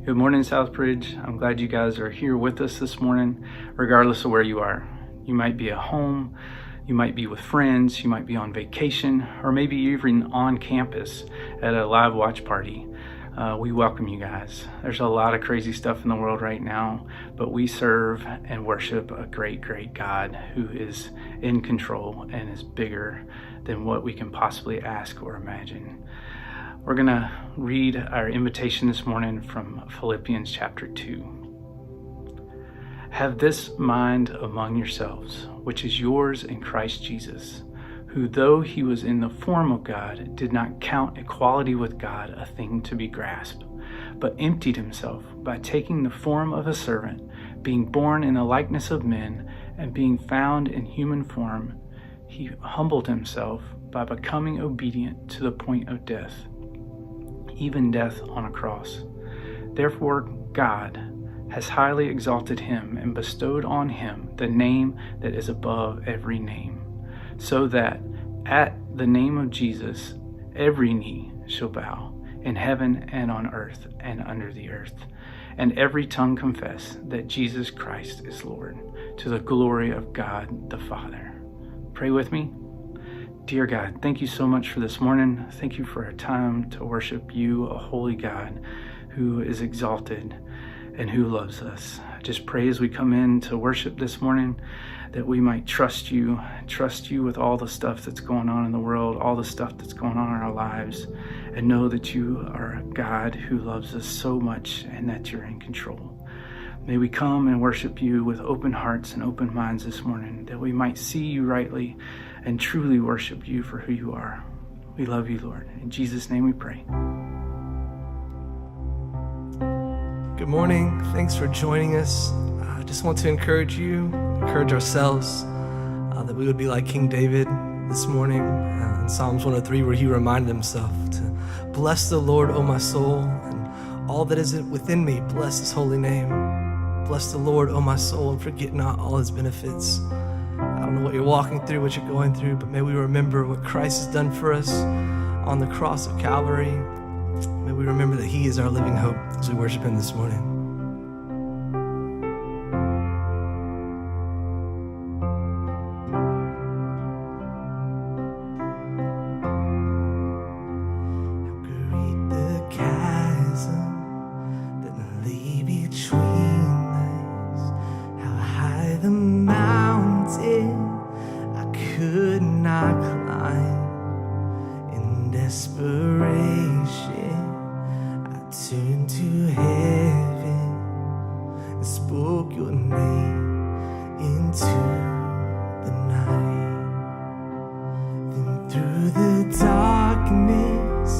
Good morning, Southbridge. I'm glad you guys are here with us this morning, regardless of where you are. You might be at home, You might be with friends, you might be on vacation, or maybe even on campus at a live watch party. We welcome you guys. There's a lot of crazy stuff in the world right now, but we serve and worship a great, great God who is in control and is bigger than what we can possibly ask or imagine. We're going to read our invitation this morning from Philippians chapter 2. Have this mind among yourselves, which is yours in Christ Jesus, who, though he was in the form of God, did not count equality with God a thing to be grasped, but emptied himself by taking the form of a servant, being born in the likeness of men, and being found in human form, he humbled himself by becoming obedient to the point of death, even death on a cross. Therefore, God has highly exalted him and bestowed on him the name that is above every name, so that at the name of Jesus every knee shall bow, in heaven and on earth and under the earth, and every tongue confess that Jesus Christ is Lord, to the glory of God the Father. Pray with me. Dear God, thank you so much for this morning. Thank you for a time to worship you, a holy God who is exalted and who loves us. I just pray as we come in to worship this morning that we might trust you with all the stuff that's going on in the world, all the stuff that's going on in our lives, and know that you are a God who loves us so much and that you're in control. May we come and worship you with open hearts and open minds this morning, that we might see you rightly and truly worship you for who you are. We love you, Lord. In Jesus' name we pray. Good morning. Thanks for joining us. I just want to encourage you, encourage ourselves, that we would be like King David this morning in Psalms 103, where he reminded himself to bless the Lord, O my soul, and all that is within me, bless his holy name. Bless the Lord, O my soul, and forget not all his benefits. I don't know what you're walking through, what you're going through, but may we remember what Christ has done for us on the cross of Calvary. May we remember that he is our living hope as we worship him this morning. How great the chasm that lay between us, how high the mountain I could not climb. In desperation, turned to heaven and spoke your name into the night. Then through the darkness,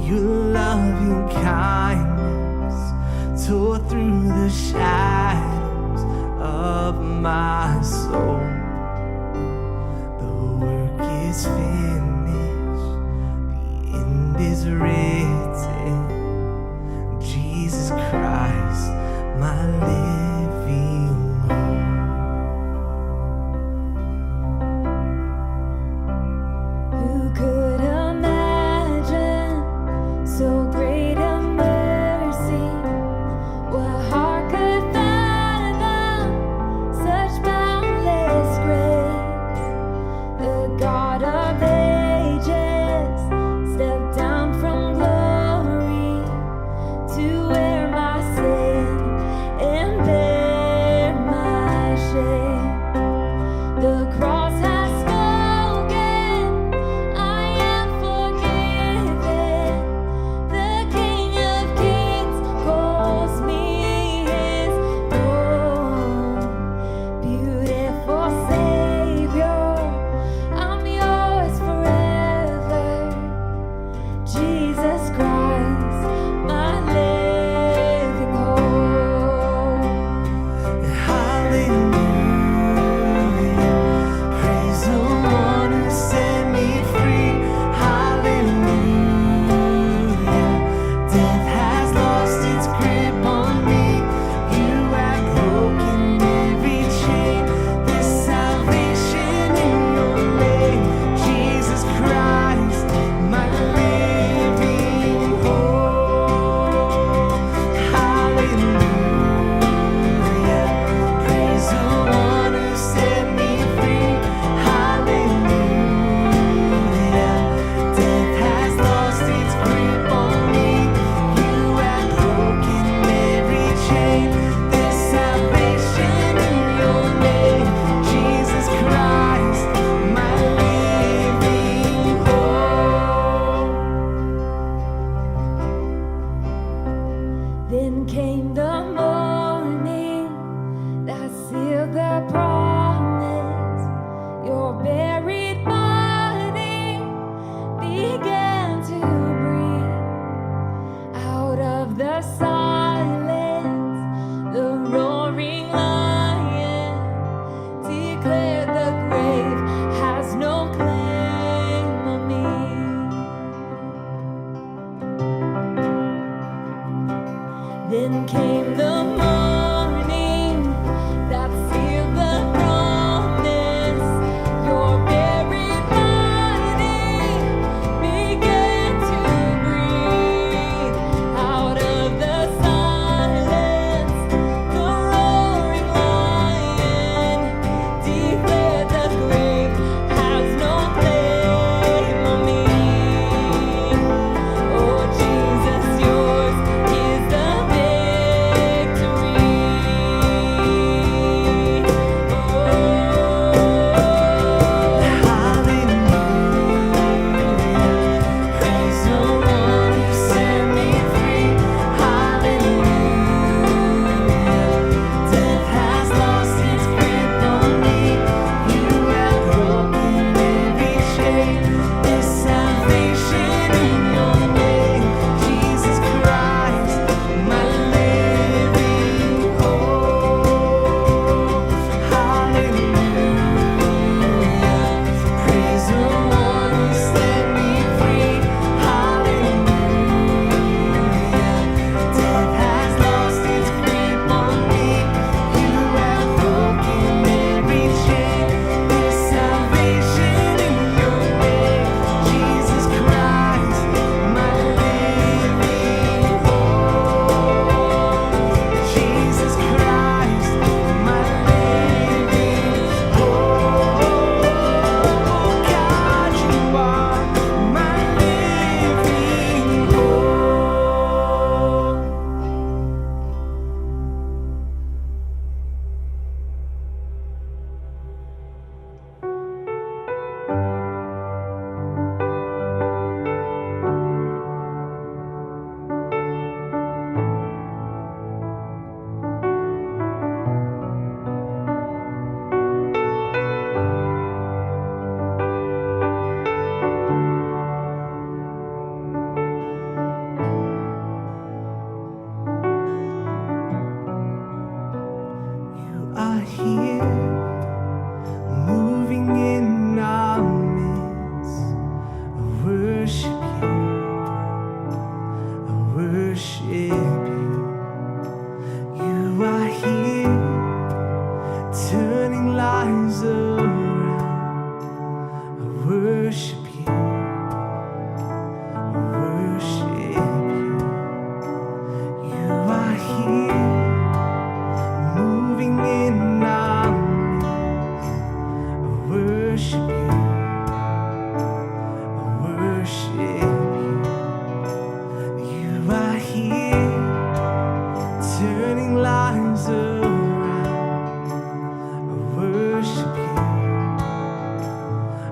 your loving kindness tore through the shadows of my soul. The work is finished, the end is written. Jesus Christ, my living hope. Who could imagine so great a mercy? What heart could fathom such boundless grace? The God of ages stepped down from glory to wear my sin and bear my shame. The cross has spoken, I am forgiven. The King of Kings calls me his own. Beautiful Savior, I'm yours forever. Jesus Christ, my living hope. Hallelujah, praise the one who set me free. Hallelujah, death has lost its grip on me. You have broken every chain. There's salvation in your name, Jesus Christ, my living hope. Hallelujah, praise the the promise, your buried body began to breathe. Out of the silence, the roaring lion declared the grave has no claim on me. Then came the morning that sealed the promise. Your buried body began to breathe. Out of the silence, the roaring lion declared the grave has no claim on me. Oh Jesus, yours is the victory. Praise the one who set me free. Hallelujah. Death has lost its grip on me. You have broken every chain. There's salvation in your name, Jesus Christ, my living hope. Hallelujah. Praise the one who set me free. Hallelujah. Death has lost its grip on me. You have broken every chain. There's salvation in your name, Jesus Christ, my living hope. Jesus Christ, my living hope. God, you are my living hope. You are here, moving in our midst. I worship you, I worship you. You are here, turning lives around. I worship you, I worship you. You are here, moving in our midst. I worship you, I worship you. You are here, turning lives around. I worship you,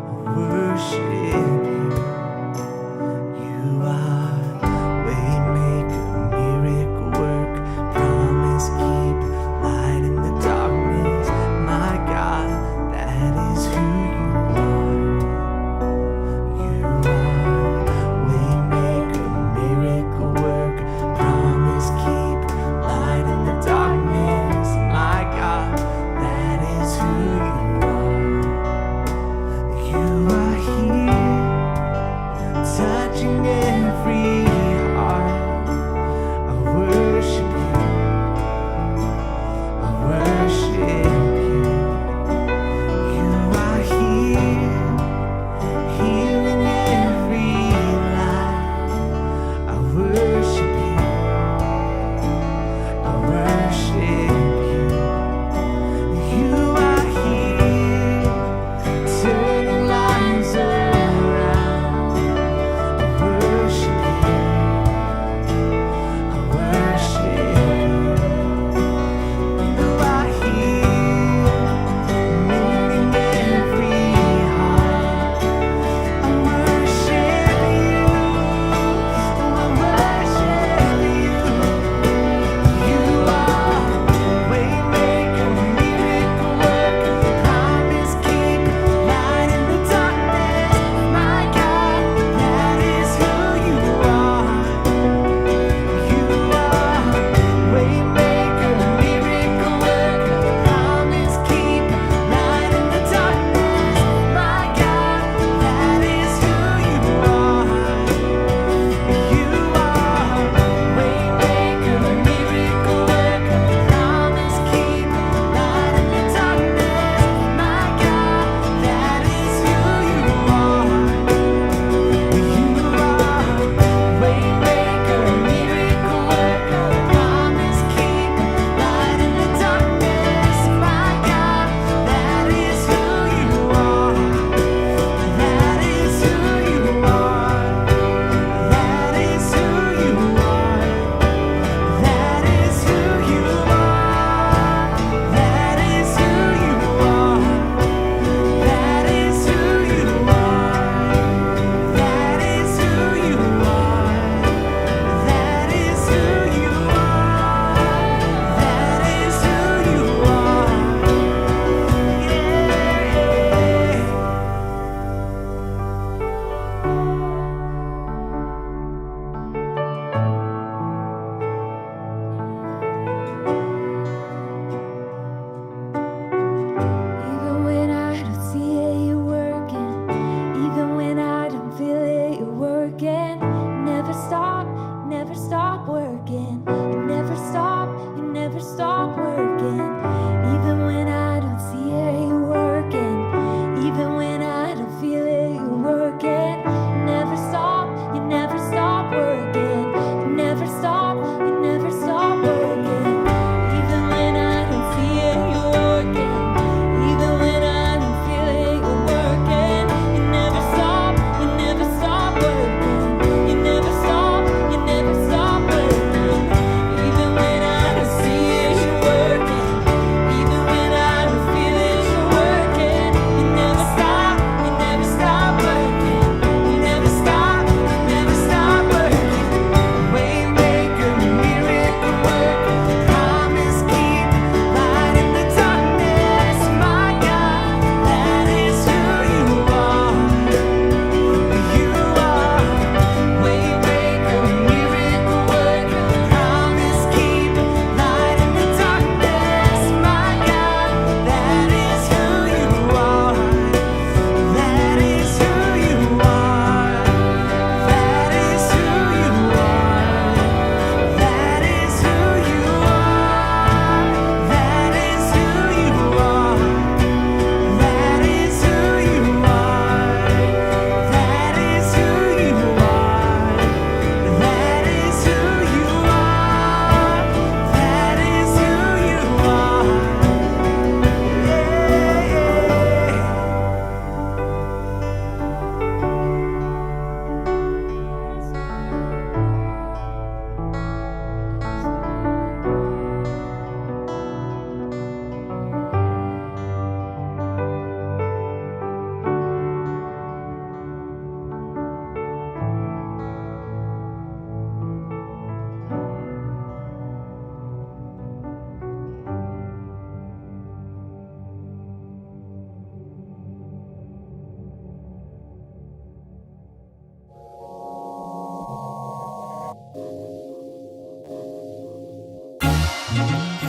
I worship you.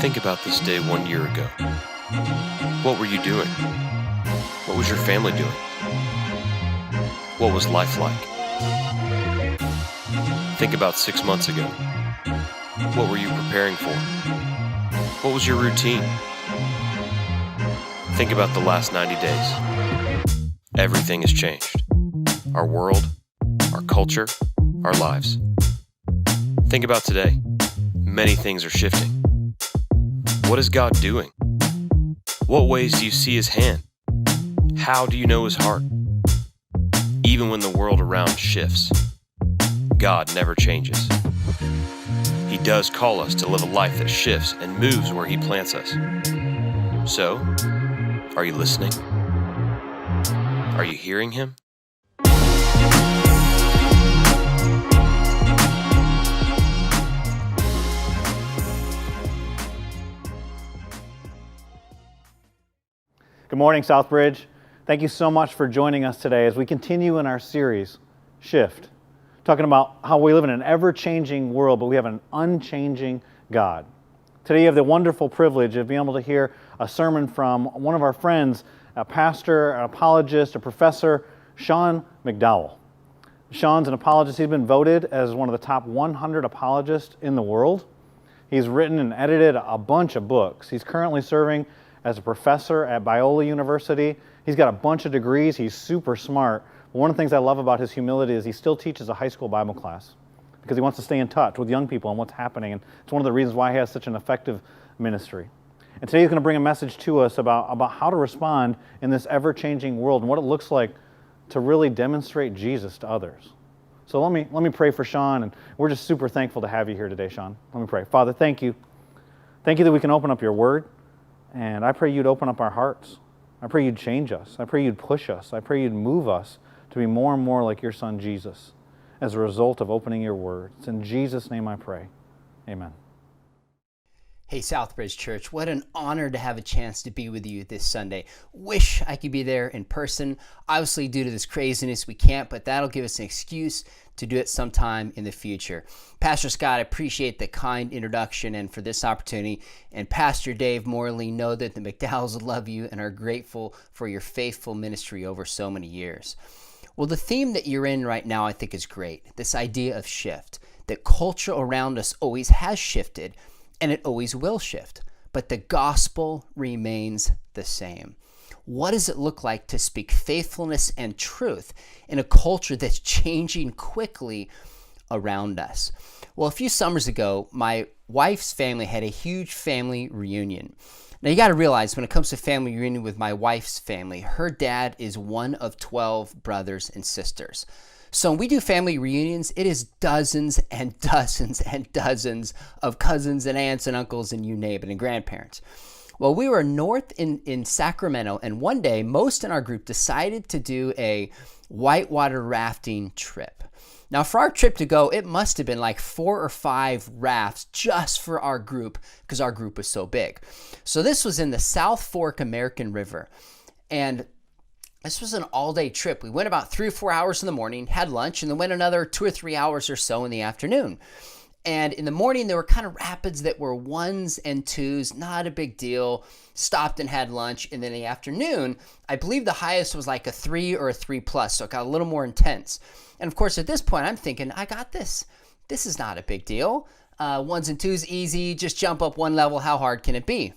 Think about this day 1 year ago. What were you doing? What was your family doing? What was life like? Think about 6 months ago. What were you preparing for? What was your routine? Think about the last 90 days. Everything has changed. Our world, our culture, our lives. Think about today. Many things are shifting. What is God doing? What ways do you see His hand? How do you know His heart? Even when the world around shifts, God never changes. He does call us to live a life that shifts and moves where He plants us. So, are you listening? Are you hearing Him? Good morning, Southbridge. Thank you so much for joining us today as we continue in our series, Shift, talking about how we live in an ever-changing world, but we have an unchanging God. Today you have the wonderful privilege of being able to hear a sermon from one of our friends, a pastor, an apologist, a professor, Sean McDowell. Sean's an apologist. He's been voted as one of the top 100 apologists in the world. He's written and edited a bunch of books. He's currently serving as a professor at Biola University. He's got a bunch of degrees. He's super smart. One of the things I love about his humility is he still teaches a high school Bible class because he wants to stay in touch with young people and what's happening. And it's one of the reasons why he has such an effective ministry. And today he's going to bring a message to us about how to respond in this ever-changing world and what it looks like to really demonstrate Jesus to others. So let me pray for Sean, and we're just super thankful to have you here today, Sean. Let me pray. Father, thank you. Thank you that we can open up your word. And I pray you'd open up our hearts. I pray you'd change us. I pray you'd push us. I pray you'd move us to be more and more like your Son, Jesus, as a result of opening your word. It's in Jesus' name I pray. Amen. Hey, Southbridge Church, what an honor to have a chance to be with you this Sunday. Wish I could be there in person. Obviously, due to this craziness, we can't, but that'll give us an excuse to do it sometime in the future. Pastor Scott, I appreciate the kind introduction and for this opportunity. And Pastor Dave Morley, know that the McDowells love you and are grateful for your faithful ministry over so many years. Well, the theme that you're in right now, I think, is great. This idea of shift, that culture around us always has shifted, and it always will shift, but the gospel remains the same. What does it look like to speak faithfulness and truth in a culture that's changing quickly around us? Well, a few summers ago, my wife's family had a huge family reunion. Now, you got to realize when it comes to family reunion with my wife's family, her dad is one of 12 brothers and sisters. So when we do family reunions, it is dozens and dozens and dozens of cousins and aunts and uncles and you name it, and grandparents. Well, we were north in Sacramento, and one day, most in our group decided to do a whitewater rafting trip. Now, for our trip to go, it must have been like 4 or 5 rafts just for our group because our group was so big. So this was in the South Fork American River, and this was an all-day trip. We went about 3 or 4 hours in the morning, had lunch, and then went another 2 or 3 hours or so in the afternoon. And in the morning, there were kind of rapids that were 1s and 2s, not a big deal. Stopped and had lunch. And then in the afternoon, I believe the highest was like a 3 or a 3+, so it got a little more intense. And of course, at this point, I'm thinking, I got this. This is not a big deal. 1s and 2s, easy. Just jump up 1 level. How hard can it be?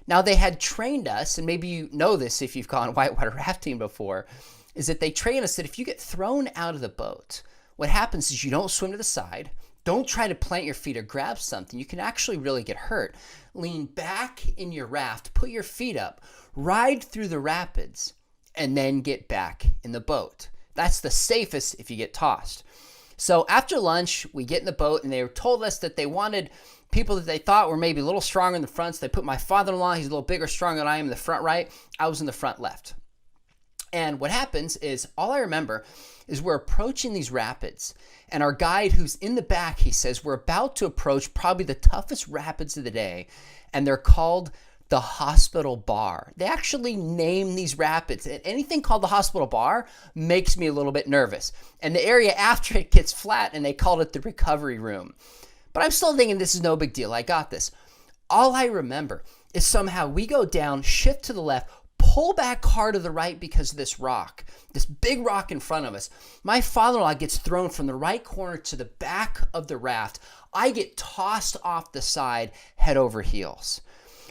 Now, they had trained us, and maybe you know this if you've gone whitewater rafting before, is that they train us that if you get thrown out of the boat, what happens is you don't swim to the side. Don't try to plant your feet or grab something. You can actually really get hurt. Lean back in your raft, put your feet up, ride through the rapids, and then get back in the boat. That's the safest if you get tossed. So after lunch, we get in the boat, and they told us that they wanted people that they thought were maybe a little stronger in the front. So they put my father-in-law, he's a little bigger, stronger than I am, in the front right. I was in the front left. And what happens is, all I remember is we're approaching these rapids, and our guide who's in the back, he says, we're about to approach probably the toughest rapids of the day, and they're called the Hospital Bar. They actually name these rapids. And anything called the Hospital Bar makes me a little bit nervous. And the area after it gets flat, and they called it the Recovery Room. But I'm still thinking this is no big deal. I got this. All I remember is somehow we go down, shift to the left, pull back hard to the right because of this rock, this big rock in front of us. My father-in-law gets thrown from the right corner to the back of the raft. I get tossed off the side, head over heels.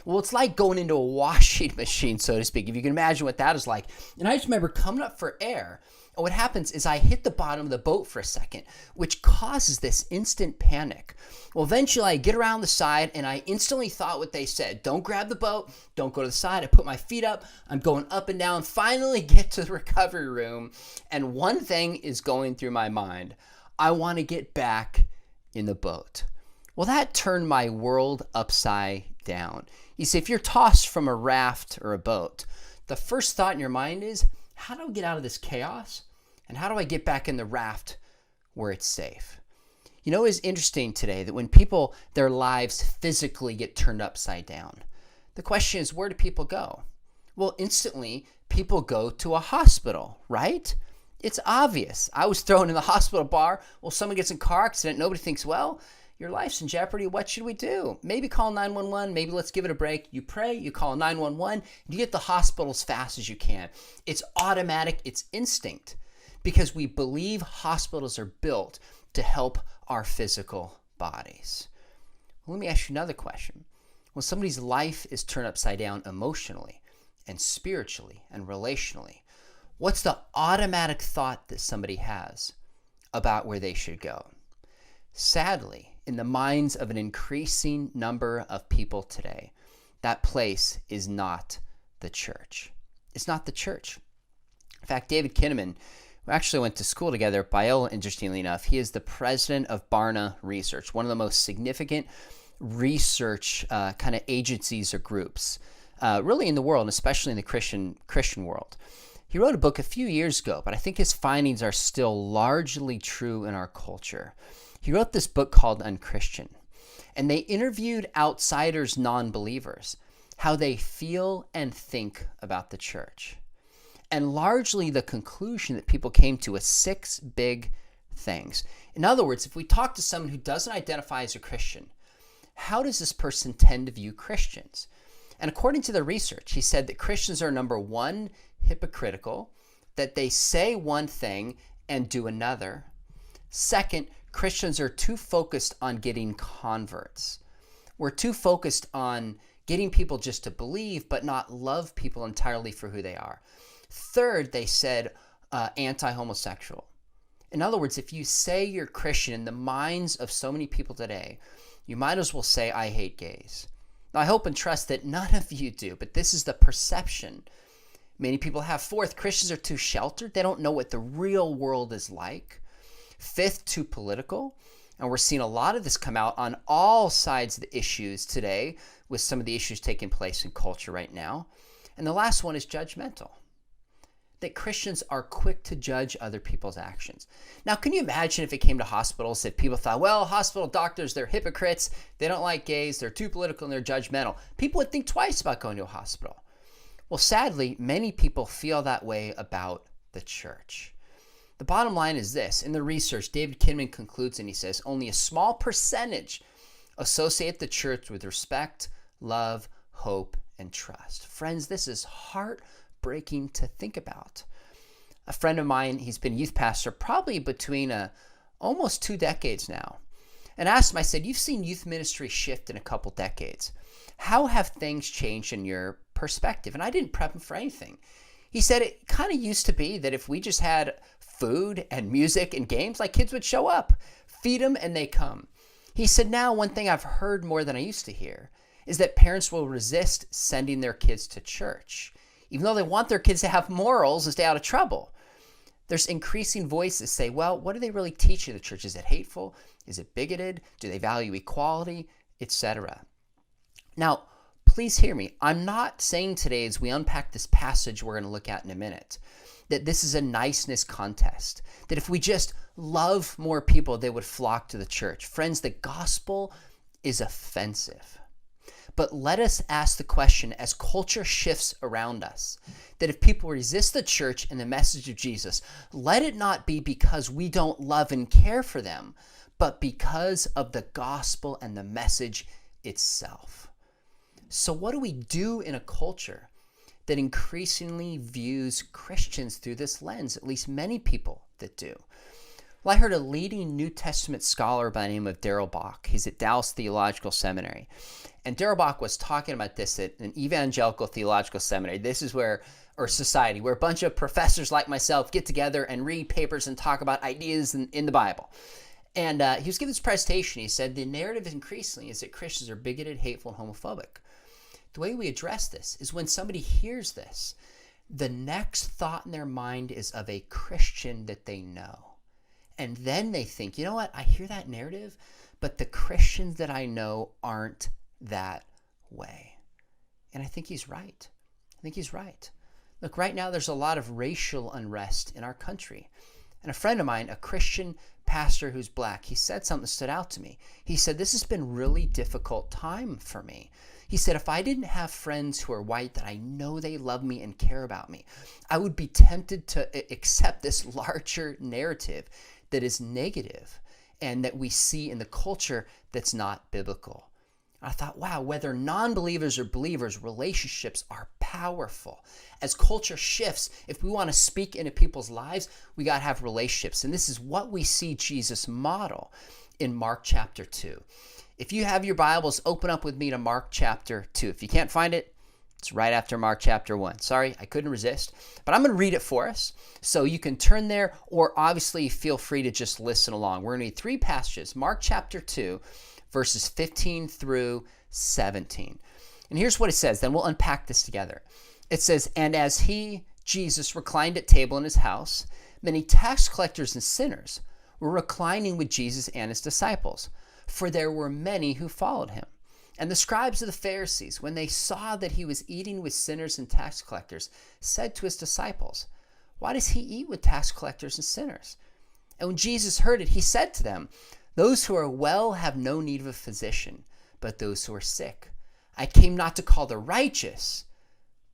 Well, it's like going into a washing machine, so to speak, if you can imagine what that is like. And I just remember coming up for air. And what happens is I hit the bottom of the boat for a second, which causes this instant panic. Well, eventually I get around the side and I instantly thought what they said. Don't grab the boat. Don't go to the side. I put my feet up. I'm going up and down. Finally get to the recovery room. And one thing is going through my mind. I want to get back in the boat. Well, that turned my world upside down. You see, if you're tossed from a raft or a boat, the first thought in your mind is, how do I get out of this chaos? And how do I get back in the raft where it's safe? You know, it's interesting today that when people, their lives physically get turned upside down, the question is, where do people go? Well, instantly, people go to a hospital, right? It's obvious. I was thrown in the hospital bar. Well, someone gets in a car accident. Nobody thinks, well, your life's in jeopardy. What should we do? Maybe call 911. Maybe let's give it a break. You pray, you call 911, you get to the hospital as fast as you can. It's automatic. It's instinct because we believe hospitals are built to help our physical bodies. Well, let me ask you another question. When somebody's life is turned upside down emotionally and spiritually and relationally, what's the automatic thought that somebody has about where they should go? Sadly, in the minds of an increasing number of people today, that place is not the church. It's not the church. In fact, David Kinnaman, we actually went to school together at Biola, interestingly enough. He is the president of Barna Research, one of the most significant research kind of agencies or groups, really in the world, and especially in the Christian world. He wrote a book a few years ago, but I think his findings are still largely true in our culture. He wrote this book called Unchristian, and they interviewed outsiders, non-believers, how they feel and think about the church. And largely the conclusion that people came to is 6 big things. In other words, if we talk to someone who doesn't identify as a Christian, how does this person tend to view Christians? And according to the research, he said that Christians are, number 1, hypocritical, that they say one thing and do another. Second, Christians are too focused on getting converts. We're too focused on getting people just to believe, but not love people entirely for who they are. Third, they said anti-homosexual. In other words, if you say you're Christian, in the minds of so many people today, you might as well say, I hate gays. Now, I hope and trust that none of you do, but this is the perception many people have. Fourth, Christians are too sheltered. They don't know what the real world is like. Fifth, too political. And we're seeing a lot of this come out on all sides of the issues today with some of the issues taking place in culture right now. And the last one is judgmental. That Christians are quick to judge other people's actions. Now, can you imagine if it came to hospitals that people thought, well, hospital doctors, they're hypocrites, they don't like gays, they're too political, and they're judgmental. People would think twice about going to a hospital. Well, sadly, many people feel that way about the church. The bottom line is this. In the research, David Kinnaman concludes and he says, only a small percentage associate the church with respect, love, hope, and trust. Friends, this is heartbreaking to think about. A friend of mine, he's been youth pastor probably between almost 2 decades now. And I asked him, I said, you've seen youth ministry shift in a couple decades. How have things changed in your perspective? And I didn't prep him for anything. He said it kind of used to be that if we just had food and music and games, like kids would show up, feed them and they come. He said now one thing I've heard more than I used to hear is that parents will resist sending their kids to church, even though they want their kids to have morals and stay out of trouble. There's increasing voices say, well, what do they really teach in the church? Is it hateful? Is it bigoted? Do they value equality, etc.? Now, please hear me. I'm not saying today as we unpack this passage we're going to look at in a minute, that this is a niceness contest, that if we just love more people, they would flock to the church. Friends, the gospel is offensive. But let us ask the question as culture shifts around us, that if people resist the church and the message of Jesus, let it not be because we don't love and care for them, but because of the gospel and the message itself. So what do we do in a culture that increasingly views Christians through this lens, at least many people that do? Well, I heard a leading New Testament scholar by the name of Darrell Bock. He's at Dallas Theological Seminary. And Darrell Bock was talking about this at an evangelical theological seminary. This is or society, where a bunch of professors like myself get together and read papers and talk about ideas in the Bible. And he was giving this presentation. He said, the narrative increasingly is that Christians are bigoted, hateful, and homophobic. The way we address this is when somebody hears this, the next thought in their mind is of a Christian that they know. And then they think, you know what, I hear that narrative, but the Christians that I know aren't that way. And I think he's right. Look, right now there's a lot of racial unrest in our country. And a friend of mine, a Christian pastor who's black, he said something that stood out to me. He said, this has been a really difficult time for me. He said, if I didn't have friends who are white that I know they love me and care about me, I would be tempted to accept this larger narrative that is negative and that we see in the culture that's not biblical. I thought, wow, whether non-believers or believers, relationships are powerful. As culture shifts, if we want to speak into people's lives, we got to have relationships. And this is what we see Jesus model in Mark chapter 2. If you have your Bibles, open up with me to Mark chapter 2. If you can't find it, it's right after Mark chapter 1. Sorry, I couldn't resist. But I'm going to read it for us. So you can turn there, or obviously feel free to just listen along. We're going to read 3 passages. Mark chapter 2, verses 15 through 17. And here's what it says. Then we'll unpack this together. It says, and as he, Jesus, reclined at table in his house, many tax collectors and sinners were reclining with Jesus and his disciples, for there were many who followed him. And the scribes of the Pharisees, when they saw that he was eating with sinners and tax collectors, said to his disciples, why does he eat with tax collectors and sinners? And when Jesus heard it, he said to them, those who are well have no need of a physician, but those who are sick. I came not to call the righteous,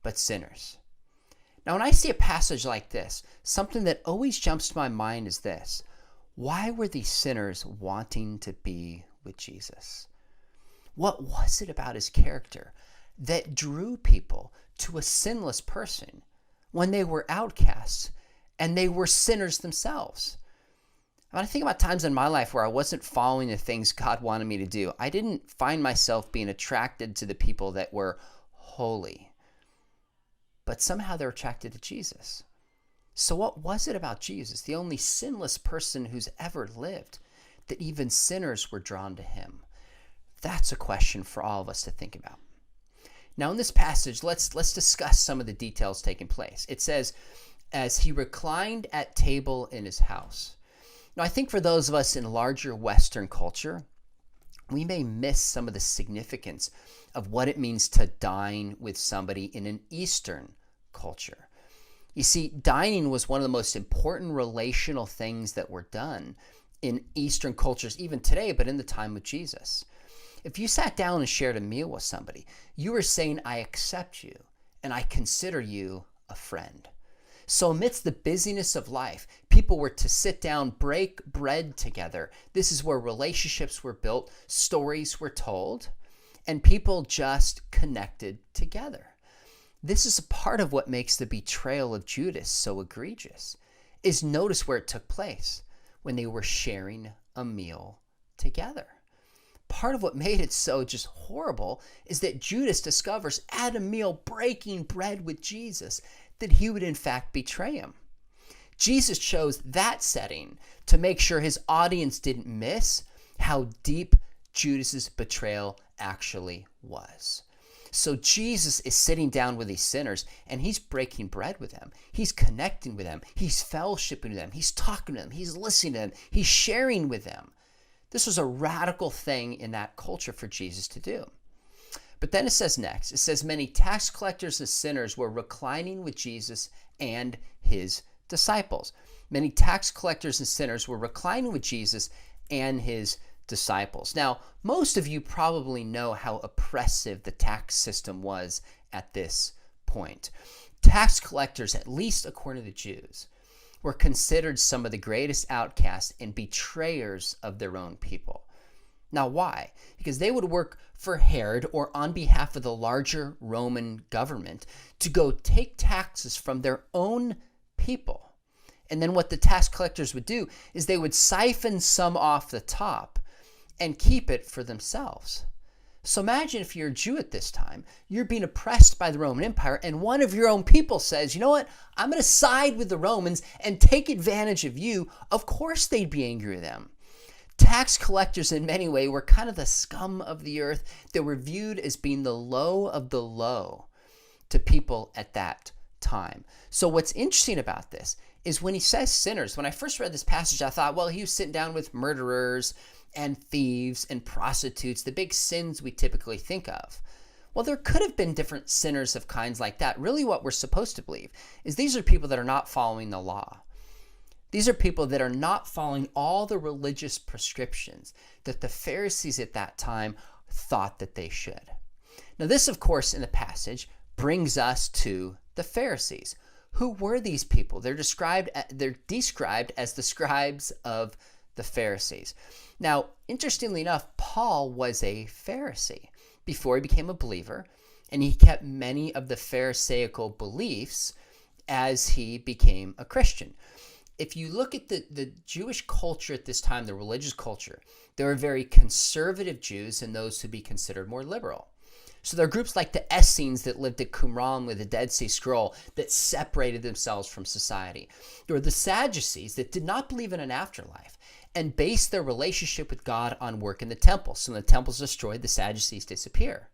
but sinners. Now, when I see a passage like this, something that always jumps to my mind is this. Why were these sinners wanting to be with Jesus? What was it about his character that drew people to a sinless person when they were outcasts and they were sinners themselves? When I think about times in my life where I wasn't following the things God wanted me to do, I didn't find myself being attracted to the people that were holy, but somehow they're attracted to Jesus. So what was it about Jesus, the only sinless person who's ever lived, that even sinners were drawn to him? That's a question for all of us to think about. Now in this passage, let's discuss some of the details taking place. It says, as he reclined at table in his house. Now I think for those of us in larger Western culture, we may miss some of the significance of what it means to dine with somebody in an Eastern culture. You see, dining was one of the most important relational things that were done in Eastern cultures, even today, but in the time of Jesus. If you sat down and shared a meal with somebody, you were saying, I accept you and I consider you a friend. So amidst the busyness of life, people were to sit down, break bread together. This is where relationships were built, stories were told, and people just connected together. This is a part of what makes the betrayal of Judas so egregious, is notice where it took place, when they were sharing a meal together. Part of what made it so just horrible is that Judas discovers at a meal breaking bread with Jesus that he would in fact betray him. Jesus chose that setting to make sure his audience didn't miss how deep Judas's betrayal actually was. So Jesus is sitting down with these sinners and he's breaking bread with them. He's connecting with them. He's fellowshipping with them. He's talking to them. He's listening to them. He's sharing with them. This was a radical thing in that culture for Jesus to do. But then it says next, it says many tax collectors and sinners were reclining with Jesus and his disciples. Many tax collectors and sinners were reclining with Jesus and his disciples. Now, most of you probably know how oppressive the tax system was at this point. Tax collectors, at least according to the Jews, were considered some of the greatest outcasts and betrayers of their own people. Now, why? Because they would work for Herod or on behalf of the larger Roman government to go take taxes from their own people. And then what the tax collectors would do is they would siphon some off the top and keep it for themselves. So imagine if you're a Jew at this time, you're being oppressed by the Roman Empire, and one of your own people says, you know what, I'm going to side with the Romans and take advantage of you. Of course they'd be angry with them. Tax collectors in many ways were kind of the scum of the earth. They were viewed as being the low of the low to people at that time. So what's interesting about this is when he says sinners, when I first read this passage, I thought, well, he was sitting down with murderers and thieves and prostitutes, the big sins we typically think of. Well, there could have been different sinners of kinds like that. Really what we're supposed to believe is these are people that are not following the law. These are people that are not following all the religious prescriptions that the Pharisees at that time thought that they should. Now this, of course, in the passage brings us to the Pharisees. Who were these people? They're described as the scribes of the Pharisees. Now, interestingly enough, Paul was a Pharisee before he became a believer, and he kept many of the Pharisaical beliefs as he became a Christian. If you look at the Jewish culture at this time, the religious culture, there were very conservative Jews and those who would be considered more liberal. So there are groups like the Essenes that lived at Qumran with the Dead Sea Scroll that separated themselves from society. There were the Sadducees that did not believe in an afterlife and based their relationship with God on work in the temple. So when the temple's destroyed, the Sadducees disappear.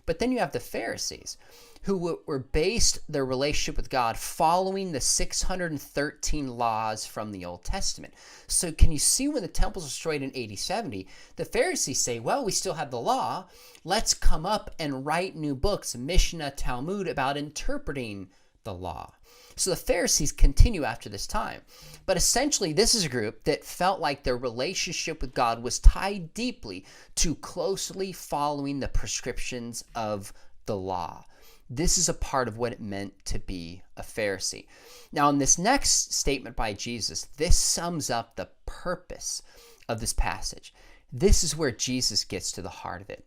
But then you have the Pharisees who were based their relationship with God following the 613 laws from the Old Testament. So can you see when the temple's destroyed in AD 70, the Pharisees say, well, we still have the law. Let's come up and write new books, Mishnah, Talmud, about interpreting the law. So the Pharisees continue after this time. But essentially, this is a group that felt like their relationship with God was tied deeply to closely following the prescriptions of the law. This is a part of what it meant to be a Pharisee. Now, in this next statement by Jesus, this sums up the purpose of this passage. This is where Jesus gets to the heart of it.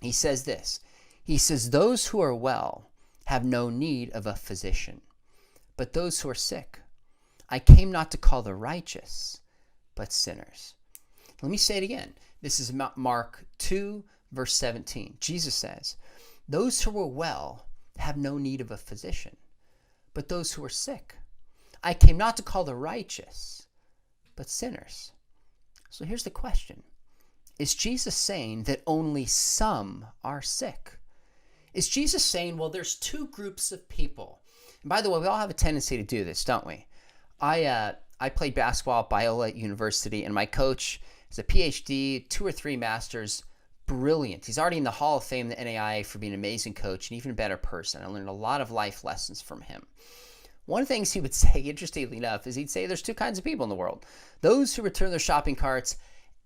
He says this. He says, those who are well have no need of a physician, but those who are sick. I came not to call the righteous, but sinners. Let me say it again. This is Mark 2, verse 17. Jesus says, those who are well have no need of a physician, but those who are sick. I came not to call the righteous, but sinners. So here's the question. Is Jesus saying that only some are sick? Is Jesus saying, well, there's two groups of people? And by the way, we all have a tendency to do this, don't we? I played basketball at Biola University, and my coach is a PhD, 2 or 3 masters, brilliant. He's already in the Hall of Fame, the NAIA, for being an amazing coach and even a better person. I learned a lot of life lessons from him. One of the things he would say, interestingly enough, is he'd say there's two kinds of people in the world. Those who return their shopping carts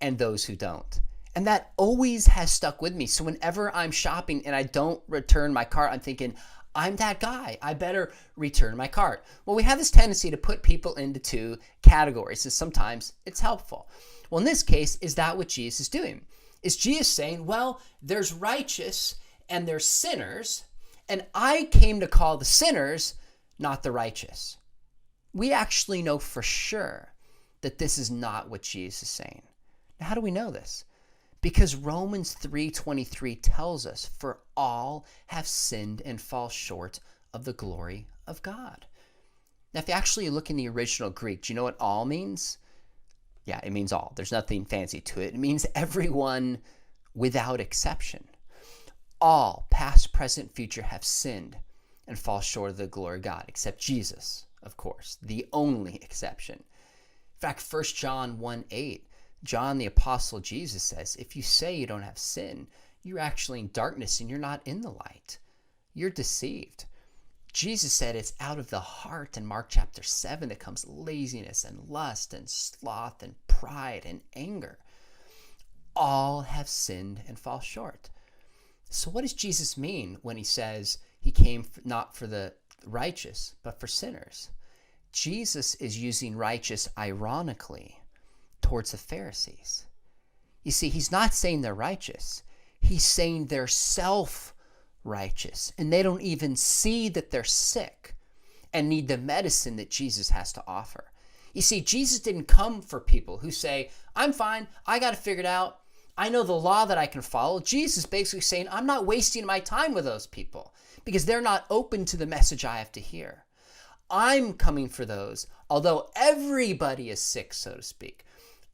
and those who don't. And that always has stuck with me. So whenever I'm shopping and I don't return my cart, I'm thinking, I'm that guy. I better return my cart. Well, we have this tendency to put people into two categories, and sometimes it's helpful. Well, in this case, is that what Jesus is doing? Is Jesus saying, well, there's righteous and there's sinners, and I came to call the sinners, not the righteous? We actually know for sure that this is not what Jesus is saying. Now, how do we know this? Because Romans 3:23 tells us, for all have sinned and fall short of the glory of God. Now, if you actually look in the original Greek, do you know what all means? Yeah, it means all. There's nothing fancy to it. It means everyone without exception. All, past, present, future, have sinned and fall short of the glory of God, except Jesus, of course, the only exception. In fact, 1 John 1:8, John the Apostle Jesus says, if you say you don't have sin, you're actually in darkness and you're not in the light. You're deceived. Jesus said it's out of the heart in Mark chapter 7 that comes laziness and lust and sloth and pride and anger. All have sinned and fall short. So what does Jesus mean when he says he came not for the righteous, but for sinners? Jesus is using righteous ironically towards the Pharisees. You see, he's not saying they're righteous. He's saying they're self-righteous, and they don't even see that they're sick and need the medicine that Jesus has to offer. You see, Jesus didn't come for people who say, I'm fine, I got it figured out, I know the law that I can follow. Jesus basically saying, I'm not wasting my time with those people because they're not open to the message I have to hear. I'm coming for those, although everybody is sick, so to speak.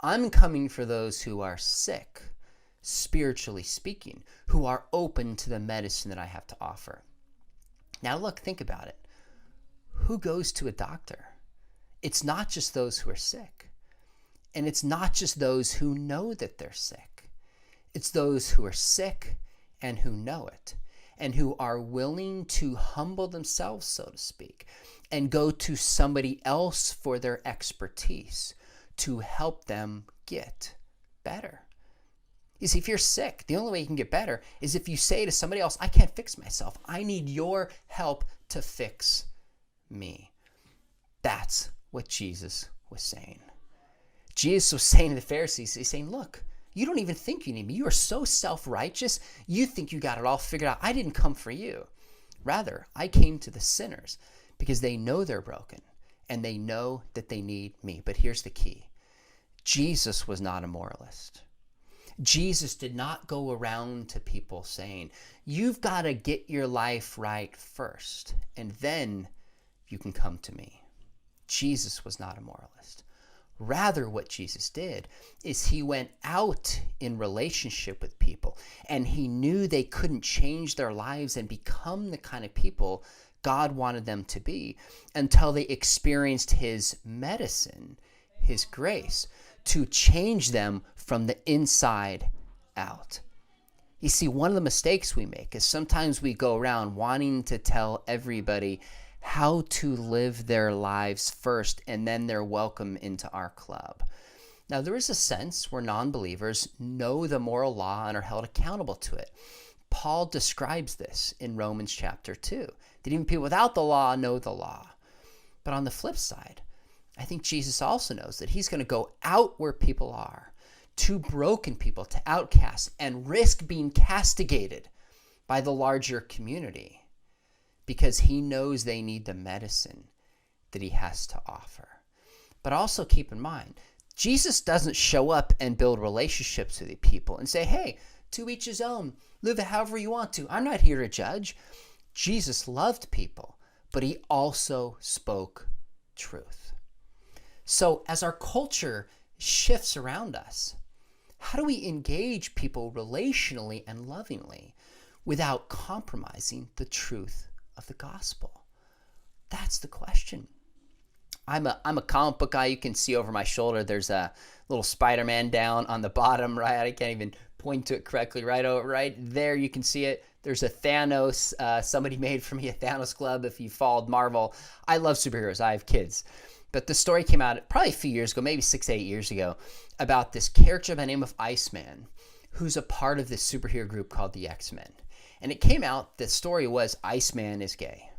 I'm coming for those who are sick, spiritually speaking, who are open to the medicine that I have to offer. Now look, think about it. Who goes to a doctor? It's not just those who are sick. And it's not just those who know that they're sick. It's those who are sick and who know it, and who are willing to humble themselves, so to speak, and go to somebody else for their expertise to help them get better. You see, if you're sick, the only way you can get better is if you say to somebody else, I can't fix myself. I need your help to fix me. That's what Jesus was saying. Jesus was saying to the Pharisees, he's saying, look, you don't even think you need me. You are so self-righteous. You think you got it all figured out. I didn't come for you. Rather, I came to the sinners because they know they're broken and they know that they need me. But here's the key. Jesus was not a moralist. Jesus did not go around to people saying, you've got to get your life right first, and then you can come to me. Jesus was not a moralist. Rather, what Jesus did is he went out in relationship with people, and he knew they couldn't change their lives and become the kind of people God wanted them to be until they experienced his medicine, his grace, to change them from the inside out. You see, one of the mistakes we make is sometimes we go around wanting to tell everybody how to live their lives first, and then they're welcome into our club. Now, there is a sense where non-believers know the moral law and are held accountable to it. Paul describes this in Romans chapter 2, that even people without the law know the law. But on the flip side, I think Jesus also knows that he's going to go out where people are, to broken people, to outcasts, and risk being castigated by the larger community because he knows they need the medicine that he has to offer. But also keep in mind, Jesus doesn't show up and build relationships with the people and say, hey, to each his own, live however you want to. I'm not here to judge. Jesus loved people, but he also spoke truth. So as our culture shifts around us, how do we engage people relationally and lovingly without compromising the truth of the gospel? That's the question. I'm a comic book guy. You can see over my shoulder there's a little Spider-Man down on the bottom right. I can't even point to it correctly. Right there you can see it. There's a Thanos. Somebody made for me a Thanos club if you followed Marvel. I love superheroes. I have kids. But the story came out probably a few years ago, maybe 6-8 years ago, about this character by the name of Iceman, who's a part of this superhero group called the X-Men. And it came out, the story was Iceman is gay.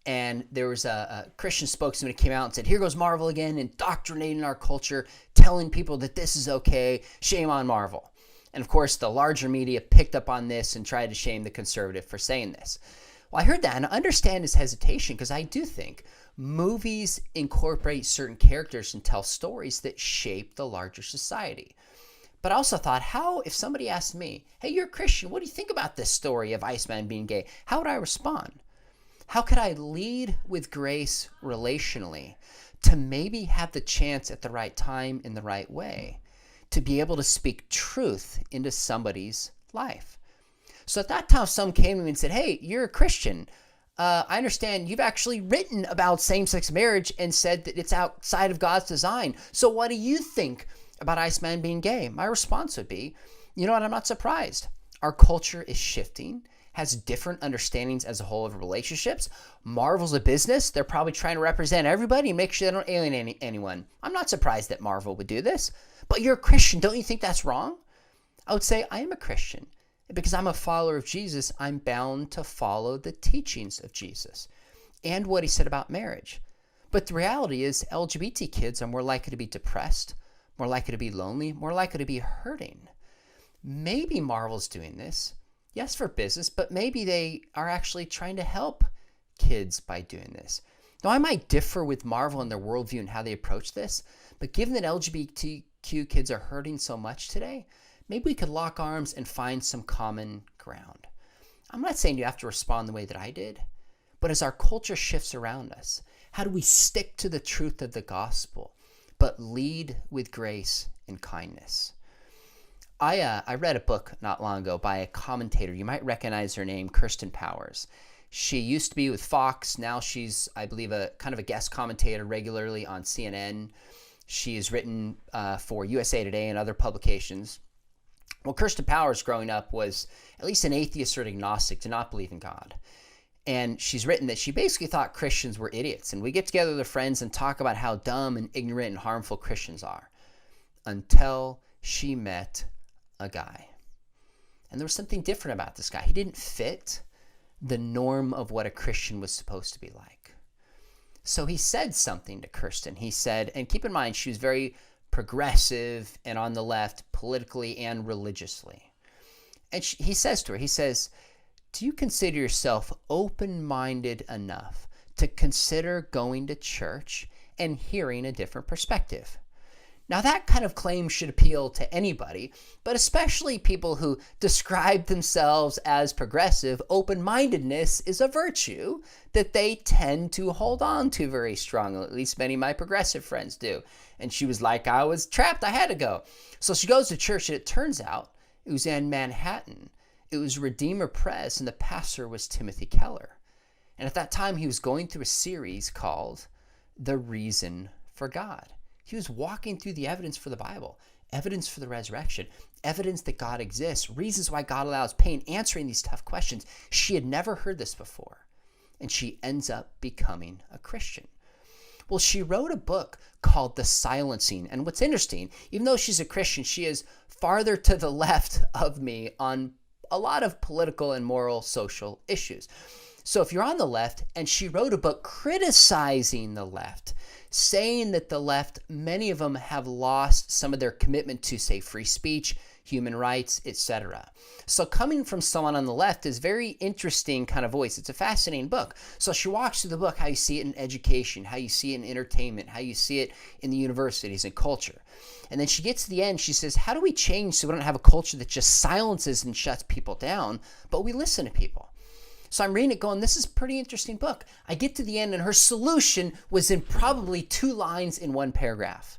And there was a Christian spokesman who came out and said, here goes Marvel again, indoctrinating our culture, telling people that this is okay, shame on Marvel. And of course, the larger media picked up on this and tried to shame the conservative for saying this. Well, I heard that, and I understand his hesitation because I do think movies incorporate certain characters and tell stories that shape the larger society. But I also thought, how, if somebody asked me, hey, you're a Christian, what do you think about this story of Iceman being gay? How would I respond? How could I lead with grace relationally to maybe have the chance at the right time in the right way to be able to speak truth into somebody's life? So at that time, someone came to me and said, hey, you're a Christian. I understand you've actually written about same-sex marriage and said that it's outside of God's design. So what do you think about Iceman being gay? My response would be, you know what, I'm not surprised. Our culture is shifting, has different understandings as a whole of relationships. Marvel's a business. They're probably trying to represent everybody and make sure they don't alienate anyone. I'm not surprised that Marvel would do this. But you're a Christian. Don't you think that's wrong? I would say I am a Christian. Because I'm a follower of Jesus, I'm bound to follow the teachings of Jesus and what he said about marriage. But the reality is LGBT kids are more likely to be depressed, more likely to be lonely, more likely to be hurting maybe Marvel's doing this, yes, for business, but maybe they are actually trying to help kids by doing this. Now, I might differ with Marvel and their worldview and how they approach this, but given that LGBTQ kids are hurting so much today, maybe we could lock arms and find some common ground. I'm not saying you have to respond the way that I did, but as our culture shifts around us, how do we stick to the truth of the gospel, but lead with grace and kindness? I read a book not long ago by a commentator. You might recognize her name, Kirsten Powers. She used to be with Fox. Now she's, I believe, a kind of a guest commentator regularly on CNN. She has written for USA Today and other publications. Well, Kirsten Powers growing up was at least an atheist or an agnostic, did not believe in God. And she's written that she basically thought Christians were idiots. And we get together with her friends and talk about how dumb and ignorant and harmful Christians are. Until she met a guy. And there was something different about this guy. He didn't fit the norm of what a Christian was supposed to be like. So he said something to Kirsten. He said, and keep in mind, she was very progressive and on the left politically and religiously. And he says to her, he says, do you consider yourself open-minded enough to consider going to church and hearing a different perspective? Now, that kind of claim should appeal to anybody, but especially people who describe themselves as progressive. Open-mindedness is a virtue that they tend to hold on to very strongly. At least many of my progressive friends do. And she was like, I was trapped. I had to go. So she goes to church, and it turns out it was in Manhattan. It was Redeemer Press, and the pastor was Timothy Keller. And at that time, he was going through a series called The Reason for God. He was walking through the evidence for the Bible, evidence for the resurrection, evidence that God exists, reasons why God allows pain, answering these tough questions. She had never heard this before, and she ends up becoming a Christian. Well, she wrote a book called The Silencing, and what's interesting, even though she's a Christian, she is farther to the left of me on a lot of political and moral social issues. So if you're on the left, and she wrote a book criticizing the left, saying that the left, many of them have lost some of their commitment to, say, free speech, human rights, etc. So coming from someone on the left is very interesting kind of voice. It's a fascinating book. So she walks through the book, how you see it in education, how you see it in entertainment, how you see it in the universities and culture. And then she gets to the end, she says, how do we change so we don't have a culture that just silences and shuts people down, but we listen to people? So I'm reading it going, this is a pretty interesting book. I get to the end, and her solution was in probably 2 lines in 1 paragraph.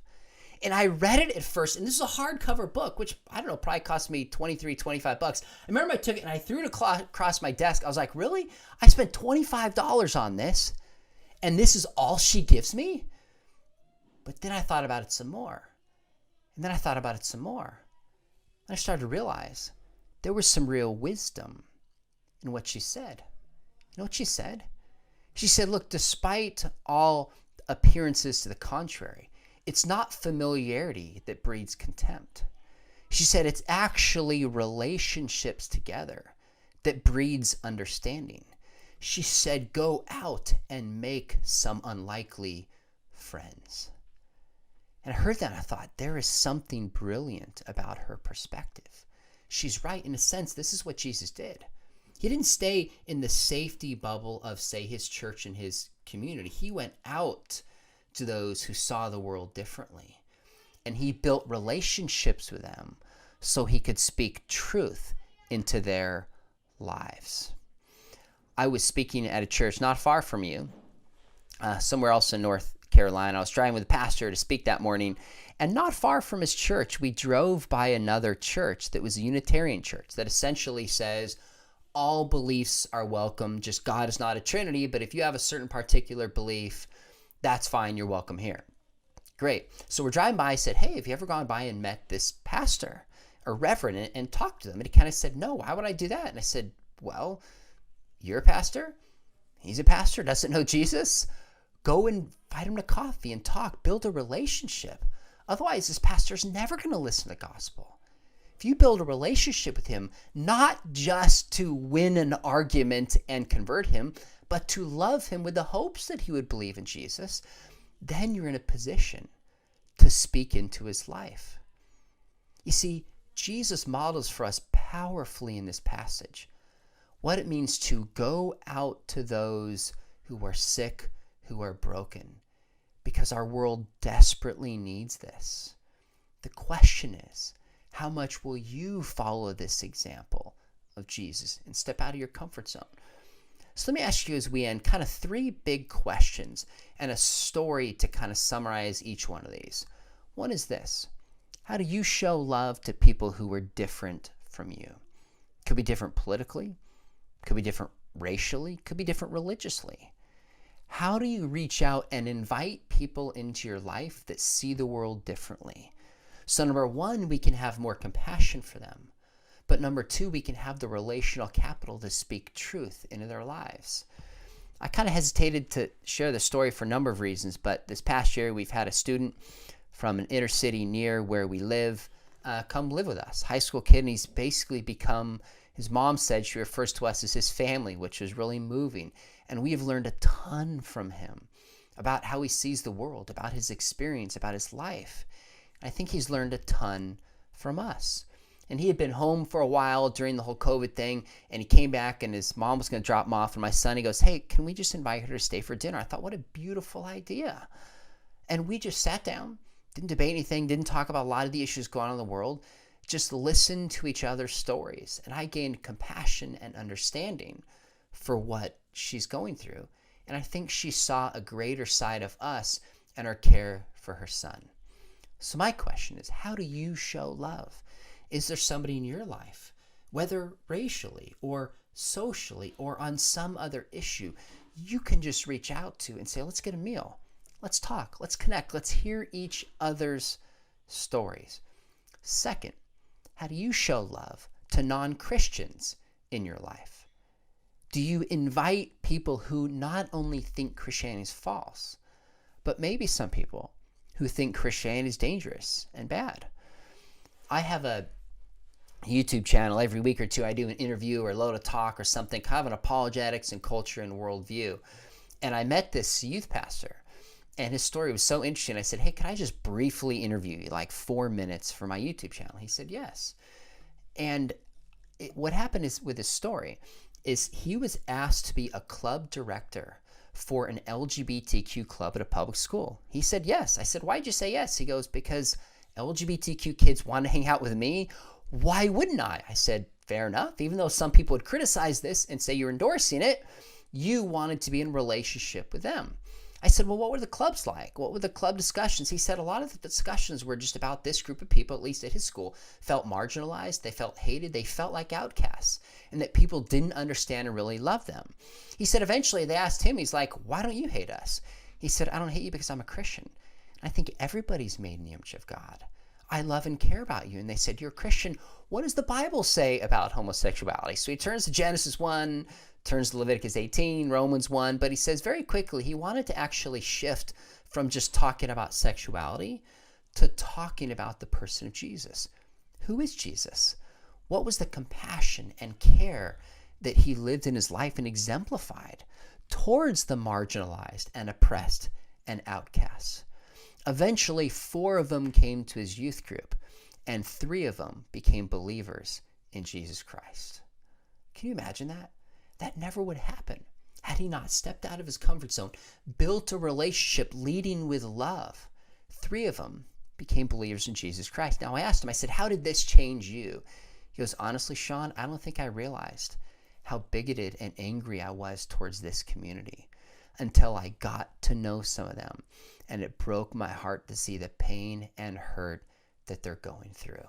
And I read it at first, and this is a hardcover book, which, I don't know, probably cost me $23, $25. I remember I took it and I threw it across my desk. I was like, really? I spent $25 on this, and this is all she gives me? But then I thought about it some more. And then I thought about it some more. And I started to realize there was some real wisdom in what she said. You know what she said? She said, look, despite all appearances to the contrary, it's not familiarity that breeds contempt. She said it's actually relationships together that breeds understanding. She said, go out and make some unlikely friends. And I heard that and I thought, there is something brilliant about her perspective. She's right. In a sense, this is what Jesus did. He didn't stay in the safety bubble of, say, his church and his community. He went out to those who saw the world differently. And he built relationships with them so he could speak truth into their lives. I was speaking at a church not far from you, somewhere else in North Carolina. I was driving with a pastor to speak that morning, and not far from his church, we drove by another church that was a Unitarian church that essentially says, all beliefs are welcome, just God is not a Trinity, but if you have a certain particular belief, that's fine, you're welcome here. Great. So we're driving by, I said, hey, have you ever gone by and met this pastor or reverend and talked to them? And he kind of said, no, why would I do that? And I said, well, you're a pastor, he's a pastor, doesn't know Jesus. Go invite him to coffee and talk, build a relationship. Otherwise, this pastor's never going to listen to the gospel. If you build a relationship with him, not just to win an argument and convert him, but to love him with the hopes that he would believe in Jesus, then you're in a position to speak into his life. You see, Jesus models for us powerfully in this passage what it means to go out to those who are sick, who are broken, because our world desperately needs this. The question is, how much will you follow this example of Jesus and step out of your comfort zone? So let me ask you as we end kind of 3 big questions and a story to kind of summarize each one of these. One is this: how do you show love to people who are different from you? Could be different politically, could be different racially, could be different religiously. How do you reach out and invite people into your life that see the world differently? So number 1, we can have more compassion for them. But number 2, we can have the relational capital to speak truth into their lives. I kind of hesitated to share the story for a number of reasons, but this past year we've had a student from an inner city near where we live come live with us. High school kid, and he's basically become, his mom said she refers to us as his family, which is really moving. And we have learned a ton from him about how he sees the world, about his experience, about his life. I think he's learned a ton from us. And he had been home for a while during the whole COVID thing, and he came back and his mom was going to drop him off, and my son, he goes, "Hey, can we just invite her to stay for dinner?" I thought, what a beautiful idea. And we just sat down, didn't debate anything, didn't talk about a lot of the issues going on in the world, just listened to each other's stories. And I gained compassion and understanding for what she's going through. And I think she saw a greater side of us and our care for her son. So my question is, how do you show love? Is there somebody in your life, whether racially or socially or on some other issue, you can just reach out to and say, let's get a meal. Let's talk. Let's connect. Let's hear each other's stories. Second, how do you show love to non-Christians in your life? Do you invite people who not only think Christianity is false, but maybe some people who think Christianity is dangerous and bad? I have a YouTube channel. Every week or two I do an interview or load a talk or something, kind of an apologetics and culture and worldview. And I met this youth pastor, and his story was so interesting. I said, "Hey, can I just briefly interview you, like 4 minutes for my YouTube channel?" He said, "Yes." And what happened is with his story is he was asked to be a club director for an LGBTQ club at a public school. He said yes. I said, "Why'd you say yes?" He goes, "Because LGBTQ kids want to hang out with me. Why wouldn't I?" I said, "Fair enough. Even though some people would criticize this and say you're endorsing it, you wanted to be in a relationship with them." I said, "Well, what were the clubs like? What were the club discussions?" He said a lot of the discussions were just about this group of people, at least at his school, felt marginalized, they felt hated, they felt like outcasts, and that people didn't understand and really love them. He said eventually they asked him, he's like, "Why don't you hate us?" He said, "I don't hate you because I'm a Christian. I think everybody's made in the image of God. I love and care about you." And they said, "You're a Christian. What does the Bible say about homosexuality?" So he turns to Genesis 1, turns to Leviticus 18, Romans 1, but he says very quickly he wanted to actually shift from just talking about sexuality to talking about the person of Jesus. Who is Jesus? What was the compassion and care that he lived in his life and exemplified towards the marginalized and oppressed and outcasts? Eventually, 4 of them came to his youth group, and 3 of them became believers in Jesus Christ. Can you imagine that? That never would happen had he not stepped out of his comfort zone, built a relationship leading with love. 3 of them became believers in Jesus Christ. Now I asked him, I said, "How did this change you?" He goes, "Honestly, Sean, I don't think I realized how bigoted and angry I was towards this community until I got to know some of them. And it broke my heart to see the pain and hurt that they're going through."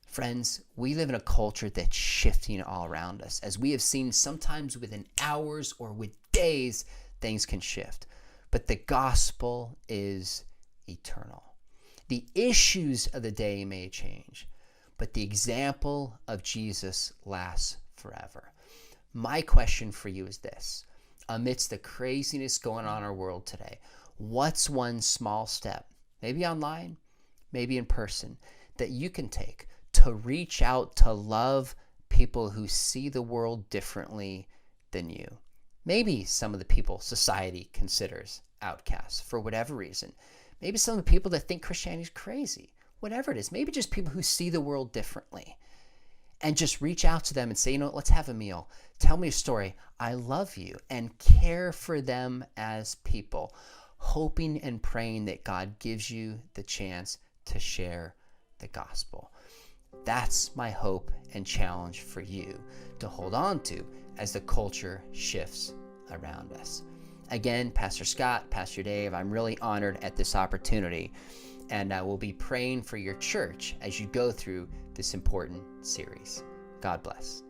Friends, we live in a culture that's shifting all around us. As we have seen, sometimes within hours or with days, things can shift. But the gospel is eternal. The issues of the day may change, but the example of Jesus lasts forever. My question for you is this: amidst the craziness going on in our world today, what's one small step, maybe online, maybe in person, that you can take to reach out to love people who see the world differently than you? Maybe some of the people society considers outcasts for whatever reason. Maybe some of the people that think Christianity is crazy. whatever it is, maybe just people who see the world differently, and just reach out to them and say, let's have a meal. Tell me a story. I love you, and care for them as people, hoping and praying that God gives you the chance to share the gospel. That's my hope and challenge for you to hold on to as the culture shifts around us. Again, Pastor Scott, Pastor Dave, I'm really honored at this opportunity, and I will be praying for your church as you go through this important series. God bless.